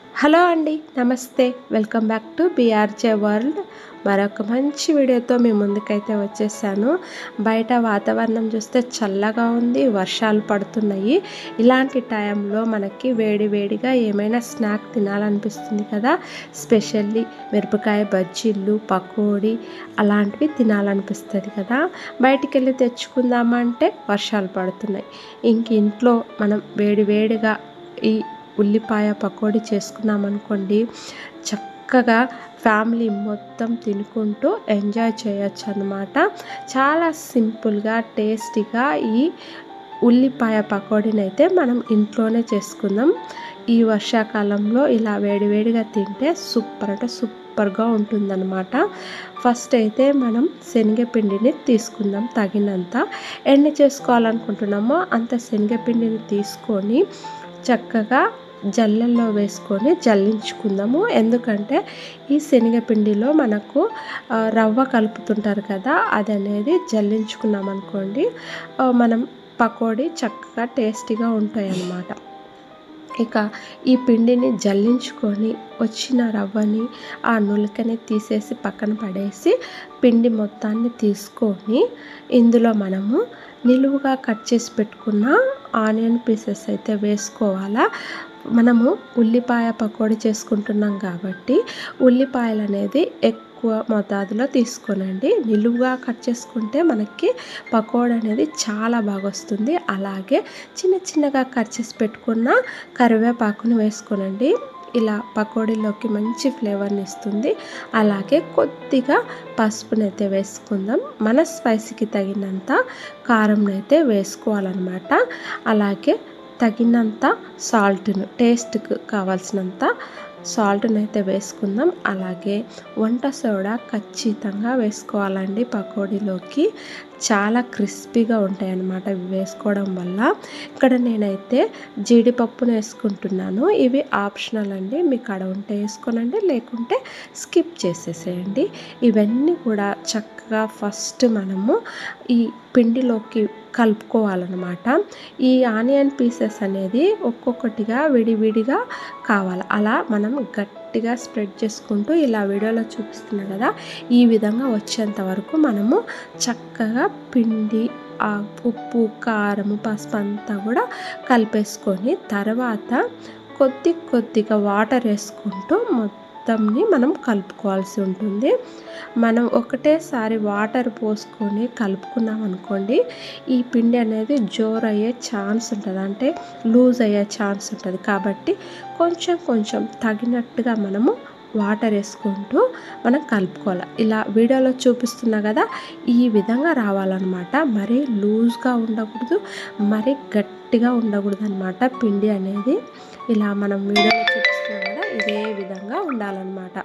Hello అండి, నమస్తే. Welcome back to BRJ world. మరొక మంచి వీడియోతో మీ ముందుకైతే వచ్చేసాను. బయట వాతావరణం చూస్తే చల్లగా ఉంది, వర్షాలు పడుతున్నాయి. ఇలాంటి టైంలో మనకి వేడి వేడిగా ఏమైనా స్నాక్ తినాలనిపిస్తుంది కదా. స్పెషల్లీ మిరపకాయ బజ్జీలు, పకోడీ అలాంటివి తినాలనిపిస్తుంది కదా. బయటికి వెళ్ళి తెచ్చుకుందామంటే వర్షాలు పడుతున్నాయి. ఇంక ఇంట్లో మనం వేడి వేడిగా ఈ ఉల్లిపాయ పకోడీ చేసుకున్నామనుకోండి, చక్కగా ఫ్యామిలీ మొత్తం తినుకుంటూ ఎంజాయ్ చేయొచ్చు అన్నమాట. చాలా సింపుల్గా టేస్టీగా ఈ ఉల్లిపాయ పకోడీని అయితే మనం ఇంట్లోనే చేసుకుందాం. ఈ వర్షాకాలంలో ఇలా వేడివేడిగా తింటే సూపర్ అంటే సూపర్గా ఉంటుందన్నమాట. ఫస్ట్ అయితే మనం శనగపిండిని తీసుకుందాం. తగినంత ఎన్ని చేసుకోవాలనుకుంటున్నామో అంత శనగపిండిని తీసుకొని చక్కగా జల్లెల్లో వేసుకొని జల్లించుకుందాము. ఎందుకంటే ఈ శనగపిండిలో మనకు రవ్వ కలుపుతుంటారు కదా, అది అనేది జల్లించుకున్నాం అనుకోండి, మనం పకోడీ చక్కగా టేస్టీగా ఉంటాయి అన్నమాట. ఇక ఈ పిండిని జల్లించుకొని వచ్చిన రవ్వని ఆ నులకని తీసేసి పక్కన పడేసి పిండి మొత్తాన్ని తీసుకొని ఇందులో మనము నిలువుగా కట్ చేసి పెట్టుకున్న ఆనియన్ పీసెస్ అయితే వేసుకోవాలా. మనము ఉల్లిపాయ పకోడీ చేసుకుంటున్నాం కాబట్టి ఉల్లిపాయలు అనేది ఎక్కువ మోతాదులో తీసుకోనండి. నిలువుగా కట్ చేసుకుంటే మనకి పకోడీ అనేది చాలా బాగా వస్తుంది. అలాగే చిన్న చిన్నగా కట్ చేసి పెట్టుకున్న కరివేపాకుని వేసుకోనండి. ఇలా పకోడీలోకి మంచి ఫ్లేవర్ని ఇస్తుంది. అలాగే కొద్దిగా పసుపునైతే వేసుకుందాం. మన స్పైసీకి తగినంత కారంనైతే వేసుకోవాలన్నమాట. అలాగే తగినంత సాల్ట్ను, టేస్ట్కి కావాల్సినంత సాల్ట్ని అయితే వేసుకుందాం. అలాగే వంట సోడా ఖచ్చితంగా వేసుకోవాలండి. పకోడీలోకి చాలా క్రిస్పీగా ఉంటాయి అన్నమాట ఇవి వేసుకోవడం వల్ల. ఇక్కడ నేనైతే జీడిపప్పును వేసుకుంటున్నాను. ఇవి ఆప్షనల్ అండి, మీకు అడ ఉంటే వేసుకోనండి, లేకుంటే స్కిప్ చేసేసేయండి. ఇవన్నీ కూడా చక్కగా ఫస్ట్ మనము ఈ పిండిలోకి కలుపుకోవాలన్నమాట. ఈ ఆనియన్ పీసెస్ అనేది ఒక్కొక్కటిగా విడివిడిగా కావాలి. అలా మనం గట్టిగా స్ప్రెడ్ చేసుకుంటూ ఇలా వీడియోలో చూపిస్తున్నా కదా, ఈ విధంగా వచ్చేంత వరకు మనము చక్కగా పిండి, ఉప్పు, కారము, పసుపు అంతా కూడా కలిపేసుకొని తర్వాత కొద్దిగా వాటర్ వేసుకుంటూ మొత్తంని మనం కలుపుకోవాల్సి ఉంటుంది. మనం ఒకటేసారి వాటర్ పోసుకొని కలుపుకున్నాం అనుకోండి, ఈ పిండి అనేది జోర్ అయ్యే ఛాన్స్ ఉంటుంది, అంటే లూజ్ అయ్యే ఛాన్స్ ఉంటుంది. కాబట్టి కొంచెం తగినట్టుగా మనము వాటర్ వేసుకుంటూ మనం కలుపుకోవాలి. ఇలా వీడియోలో చూపిస్తున్నా కదా, ఈ విధంగా రావాలన్నమాట. మరీ లూజ్గా ఉండకూడదు, మరీ గట్టిగా ఉండకూడదు అన్నమాట. పిండి అనేది ఇలా మనం వీడియోలో చూపిస్తున్నాం కదా, ఇదే విధంగా ఉండాలన్నమాట.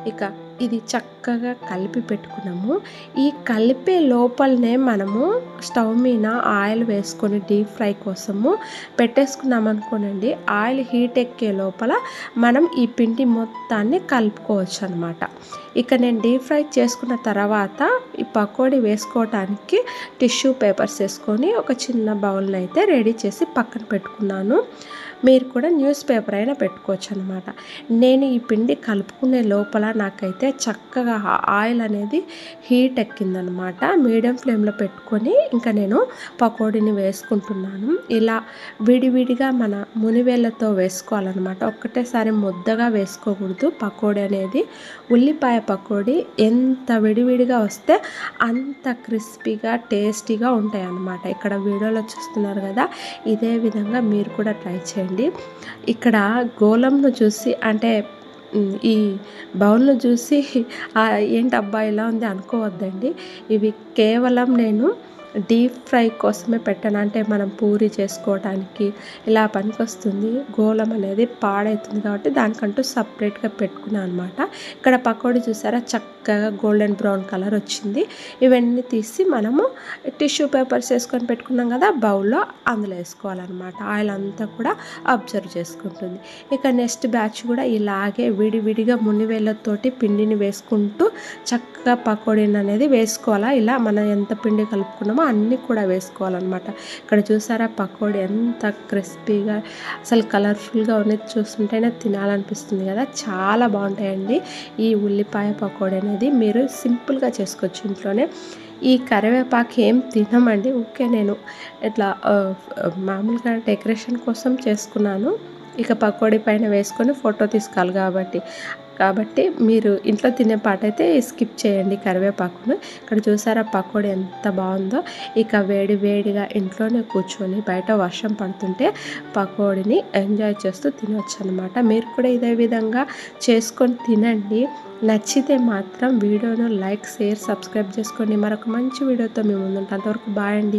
ఇక ఇది చక్కగా కలిపి పెట్టుకున్నాము. ఈ కలిపే లోపలనే మనము స్టవ్ మీద ఆయిల్ వేసుకొని డీప్ ఫ్రై కోసము పెట్టేసుకున్నాం అనుకోనండి. ఆయిల్ హీట్ ఎక్కే లోపల మనం ఈ పిండి మొత్తాన్ని కలుపుకోవచ్చు అనమాట. ఇక నేను డీప్ ఫ్రై చేసుకున్న తర్వాత ఈ పకోడీ వేసుకోవటానికి టిష్యూ పేపర్స్ వేసుకొని ఒక చిన్న బౌల్ని అయితే రెడీ చేసి పక్కన పెట్టుకున్నాను. మీరు కూడా న్యూస్ పేపర్ అయినా పెట్టుకోవచ్చు అనమాట. నేను ఈ పిండి కలుపుకునే లోపల నాకైతే చక్కగా ఆయిల్ అనేది హీట్ ఎక్కిందనమాట. మీడియం ఫ్లేమ్లో పెట్టుకొని ఇంకా నేను పకోడీని వేసుకుంటున్నాను. ఇలా విడివిడిగా మన మునివేళ్ళతో వేసుకోవాలన్నమాట. ఒక్కటేసారి ముద్దగా వేసుకోకూడదు. పకోడీ అనేది ఉల్లిపాయ పకోడీ ఎంత విడివిడిగా వస్తే అంత క్రిస్పీగా టేస్టీగా ఉంటాయి అన్నమాట. ఇక్కడ వీడియోలో చూస్తున్నారు కదా, ఇదే విధంగా మీరు కూడా ట్రై చేయండి. ఇక్కడ గోళంను చూసి, అంటే ఈ బౌల్ను చూసి ఏంటబ్బా ఇలా ఉంది అనుకోవద్దండి. ఇవి కేవలం నేను డీప్ ఫ్రై కోసమే పెట్టాను. అంటే మనం పూరి చేసుకోవడానికి ఇలా పనికొస్తుంది. గోళం అనేది పాడవుతుంది కాబట్టి దానికంటూ సపరేట్గా పెట్టుకున్నాను అనమాట. ఇక్కడ పకోడీ చూసారా, చక్కగా గోల్డెన్ బ్రౌన్ కలర్ వచ్చింది. ఇవన్నీ తీసి మనము టిష్యూ పేపర్స్ వేసుకొని పెట్టుకున్నాం కదా బౌల్లో, అందులో వేసుకోవాలన్నమాట. ఆయిల్ అంతా కూడా అబ్జర్వ్ చేసుకుంటుంది. ఇక నెక్స్ట్ బ్యాచ్ కూడా ఇలాగే విడివిడిగా మునివేళ్ళతోటి పిండిని వేసుకుంటూ చక్కగా పకోడీని అనేది వేసుకోవాలా. ఇలా మనం ఎంత పిండి కలుపుకున్నామో వేసుకున్నామో అన్నీ కూడా వేసుకోవాలన్నమాట. ఇక్కడ చూసారా పకోడీ ఎంత క్రిస్పీగా అసలు కలర్ఫుల్గా ఉన్నది చూస్తుంటేనే తినాలనిపిస్తుంది కదా. చాలా బాగుంటాయండి ఈ ఉల్లిపాయ పకోడీ అనేది. మీరు సింపుల్గా చేసుకోవచ్చు ఇంట్లోనే. ఈ కరివేపాకు ఏం తినమండి, ఊరికే నేను ఇట్లా మామూలుగా డెకరేషన్ కోసం చేసుకున్నాను. ఇక పకోడీ పైన వేసుకొని ఫోటో తీసుకోవాలి కాబట్టి మీరు ఇంట్లో తినే పాటైతే స్కిప్ చేయండి కరివేపాకును. ఇక్కడ చూసారా పకోడీ ఎంత బాగుందో. ఇక వేడిగా ఇంట్లోనే కూర్చొని బయట వర్షం పడుతుంటే పకోడీని ఎంజాయ్ చేస్తూ తినొచ్చు అనమాట. మీరు కూడా ఇదే విధంగా చేసుకొని తినండి. నచ్చితే మాత్రం వీడియోను లైక్, షేర్, సబ్స్క్రైబ్ చేసుకోండి. మరొక మంచి వీడియోతో మీ ముందుంటాను. అంతవరకు బాయ్ అండి.